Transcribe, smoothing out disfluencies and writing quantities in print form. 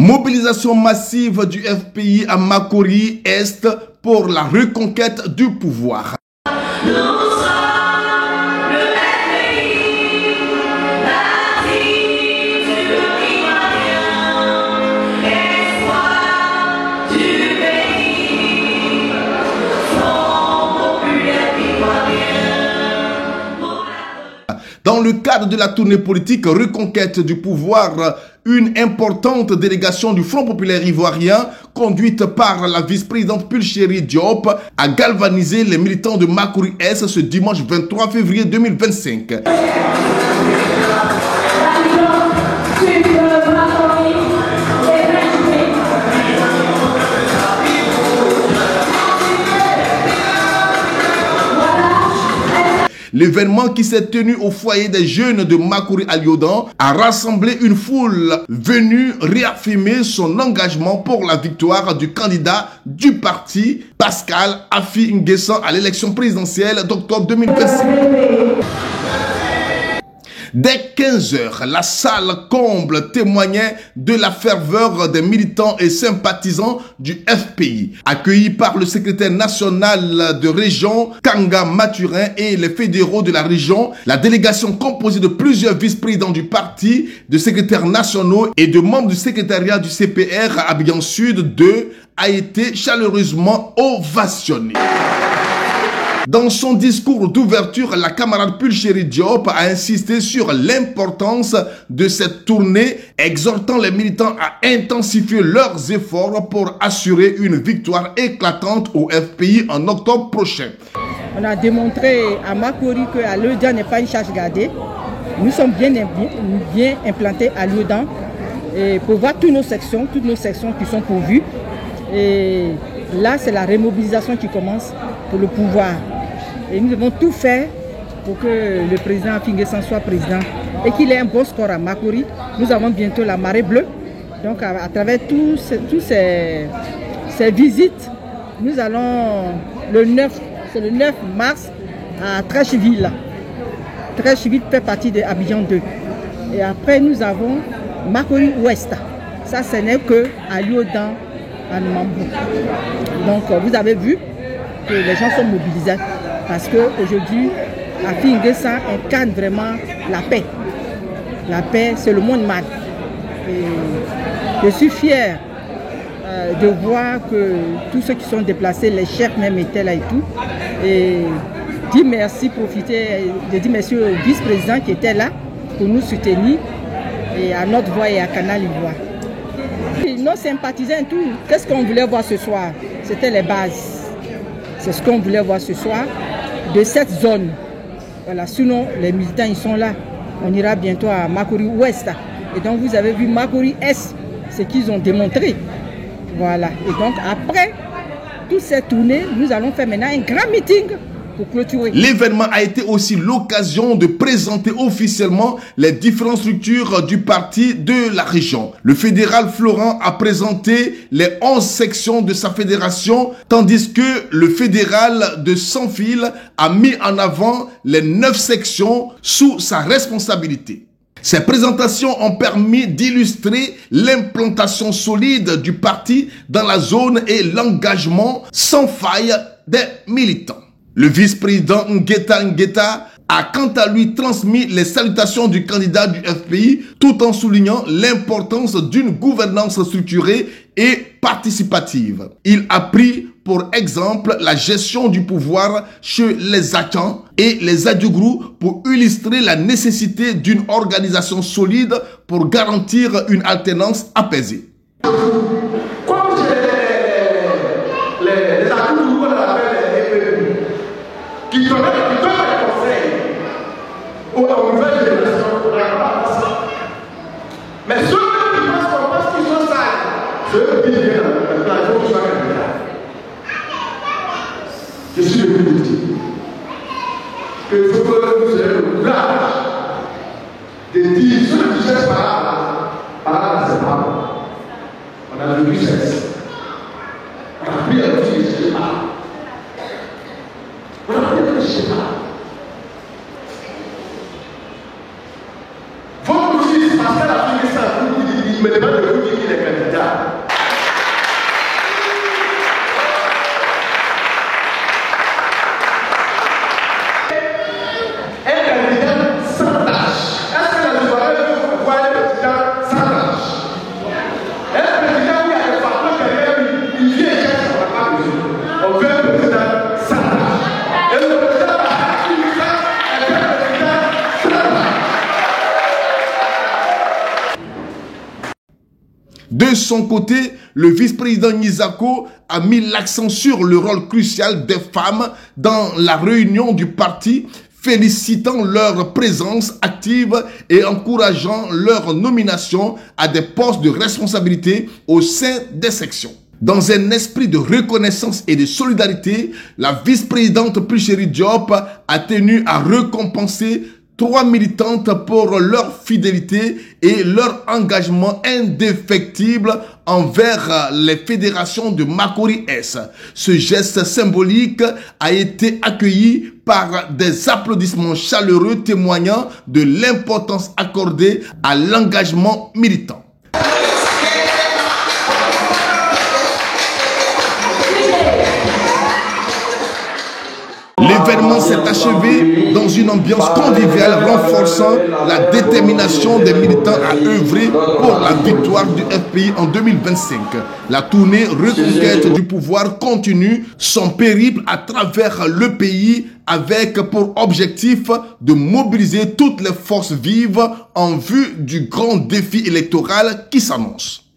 Mobilisation massive du FPI à Makori Est pour la reconquête du pouvoir. Dans le cadre de la tournée politique reconquête du pouvoir, une importante délégation du Front populaire ivoirien, conduite par la vice-présidente Pulchérie Diop, a galvanisé les militants de Makori Est ce dimanche 23 février 2025. L'événement qui s'est tenu au foyer des jeunes de Makori à Lyodan a rassemblé une foule venue réaffirmer son engagement pour la victoire du candidat du parti, Pascal Affi N'Guessan, à l'élection présidentielle d'octobre 2025. Dès 15 h, la salle comble témoignait de la ferveur des militants et sympathisants du FPI. Accueillis par le secrétaire national de région, Kanga Mathurin, et les fédéraux de la région, la délégation composée de plusieurs vice-présidents du parti, de secrétaires nationaux et de membres du secrétariat du CPR à Abidjan Sud 2 a été chaleureusement ovationnée. Dans son discours d'ouverture, la camarade Pulchérie Diop a insisté sur l'importance de cette tournée, exhortant les militants à intensifier leurs efforts pour assurer une victoire éclatante au FPI en octobre prochain. On a démontré à Makori que Lyodan n'est pas une charge gardée. Nous sommes bien implantés à Lyodan et pour voir toutes nos sections qui sont pourvues. Et là, c'est la remobilisation qui commence pour le pouvoir. Et nous devons tout faire pour que le président Affi N'Guessan soit président et qu'il ait un bon score à Makori. Nous avons bientôt la marée bleue. Donc à travers toutes ces visites, nous allons le 9 mars à Trècheville. Trècheville fait partie de Abidjan 2. Et après nous avons Makori Ouest. Ça, ce n'est qu'à Lyodan, à Mambou. Donc vous avez vu que les gens sont mobilisés. Parce qu'aujourd'hui, Affi N'Guessan incarne vraiment la paix. La paix, c'est le monde mal. Et je suis fier de voir que tous ceux qui sont déplacés, les chefs même étaient là et tout. Et dire merci, de dire merci au vice-président qui était là pour nous soutenir et à notre voix et à Canal Ivoire. Nos sympathisants, tout, qu'est-ce qu'on voulait voir ce soir? C'était les bases. C'est ce qu'on voulait voir ce soir de cette zone. Voilà, sinon les militants ils sont là. On ira bientôt à Makori Ouest. Et donc vous avez vu Makori Est, ce qu'ils ont démontré. Voilà. Et donc après toute cette tournée, nous allons faire maintenant un grand meeting pour clôturer. L'événement a été aussi l'occasion de présenter officiellement les différentes structures du parti de la région. Le fédéral Florent a présenté les 11 sections de sa fédération, tandis que le fédéral de Sans-Fil a mis en avant les 9 sections sous sa responsabilité. Ces présentations ont permis d'illustrer l'implantation solide du parti dans la zone et l'engagement sans faille des militants. Le vice-président N'Gueta a quant à lui transmis les salutations du candidat du FPI tout en soulignant l'importance d'une gouvernance structurée et participative. Il a pris pour exemple la gestion du pouvoir chez les Achans et les Adjougrou pour illustrer la nécessité d'une organisation solide pour garantir une alternance apaisée. Qui donnent des conseils aux nouvelles générations. Mais ceux qui pensent qu'on pense qu'ils sont sages, ceux qui viennent dans la plateau qui sont candidats. Je suis le plus petit. Que il faut que nous ayons le courage de dire ceux qui cherchent par c'est pas. On a le richesse. On a pris un petit richesse. Votre fils, Pascal Affi N'Guessan, me demande de vous dire qu'il est candidat. son côté, le vice-président Nizako a mis l'accent sur le rôle crucial des femmes dans la réunion du parti, félicitant leur présence active et encourageant leur nomination à des postes de responsabilité au sein des sections. Dans un esprit de reconnaissance et de solidarité, la vice-présidente Puchéry Diop a tenu à récompenser 3 militantes pour leur fidélité et leur engagement indéfectible envers les fédérations de Makori S. Ce geste symbolique a été accueilli par des applaudissements chaleureux témoignant de l'importance accordée à l'engagement militant. L'événement s'est achevé dans une ambiance conviviale renforçant la détermination des militants à œuvrer pour la victoire du FPI en 2025. La tournée Reconquête du pouvoir continue son périple à travers le pays avec pour objectif de mobiliser toutes les forces vives en vue du grand défi électoral qui s'annonce.